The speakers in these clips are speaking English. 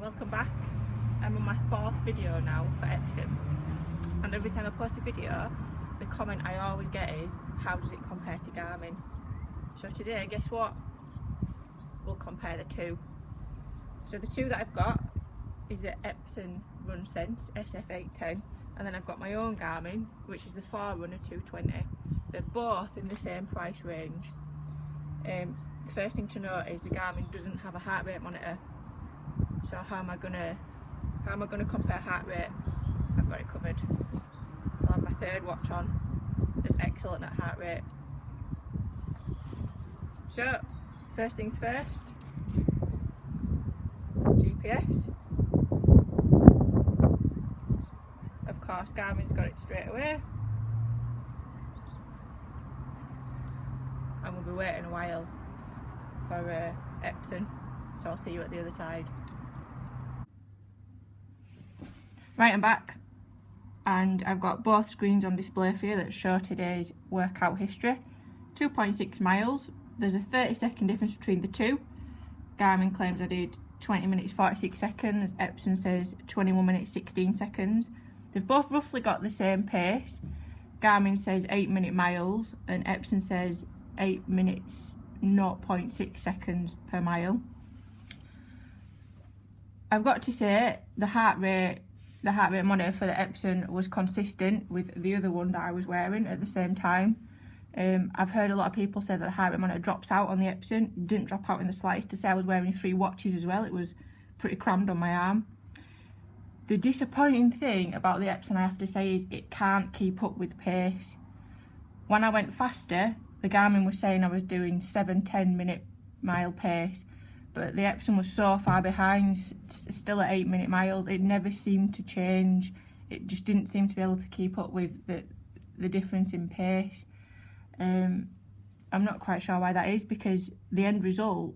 welcome back. I'm on my 4th video now for EPSON, and every time I post a video the comment I always get is, how does it compare to Garmin? So today, guess what, we'll compare the two. So the two that I've got is the EPSON Runsense SF-810, and then I've got my own Garmin, which is the Forerunner 220. They're both in the same price range. The first thing to note is the Garmin doesn't have a heart rate monitor. So how am I gonna compare heart rate? I've got it covered. I'll have my third watch on. It's excellent at heart rate. So first things first, GPS. Of course, Garmin's got it straight away, and we'll be waiting a while for EPSON, so I'll see you at the other side. Right, I'm back, and I've got both screens on display for you that show today's workout history. 2.6 miles. There's a 30-second difference between the two. Garmin claims I did 20 minutes 46 seconds, EPSON says 21 minutes 16 seconds. They've both roughly got the same pace. Garmin says 8-minute miles and EPSON says 8 minutes 0.6 seconds per mile. I've got to say the heart rate monitor for the EPSON was consistent with the other one that I was wearing at the same time. I've heard a lot of people say that the heart rate monitor drops out on the EPSON. It didn't drop out in the slightest. To say I was wearing 3 watches as well. It was pretty crammed on my arm. The disappointing thing about the EPSON, I have to say, is it can't keep up with pace. When I went faster, the Garmin was saying I was doing 7-10 minute mile pace, but the EPSON was so far behind, still at 8-minute miles. It never seemed to change. It just didn't seem to be able to keep up with the difference in pace. I'm not quite sure why that is, because the end result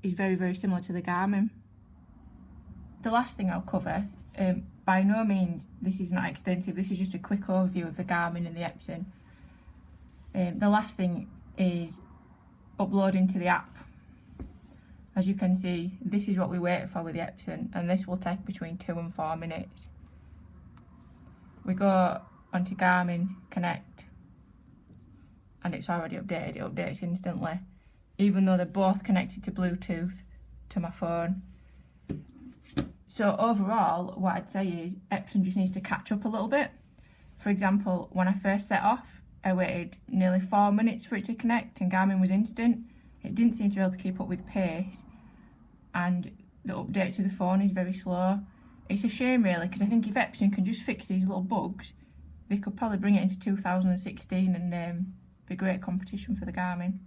is very, very similar to the Garmin. The last thing I'll cover, by no means this is not extensive, this is just a quick overview of the Garmin and the EPSON. The last thing is uploading to the app. As you can see, this is what we wait for with the EPSON, and this will take between 2 and 4 minutes. We go onto Garmin Connect, and it's already updated. It updates instantly, even though they're both connected to Bluetooth to my phone. So overall, what I'd say is EPSON just needs to catch up a little bit. For example, when I first set off, I waited nearly 4 minutes for it to connect, and Garmin was instant. It didn't seem to be able to keep up with pace, and the update to the phone is very slow. It's a shame really, because I think if EPSON can just fix these little bugs, they could probably bring it into 2016 and be great competition for the Garmin.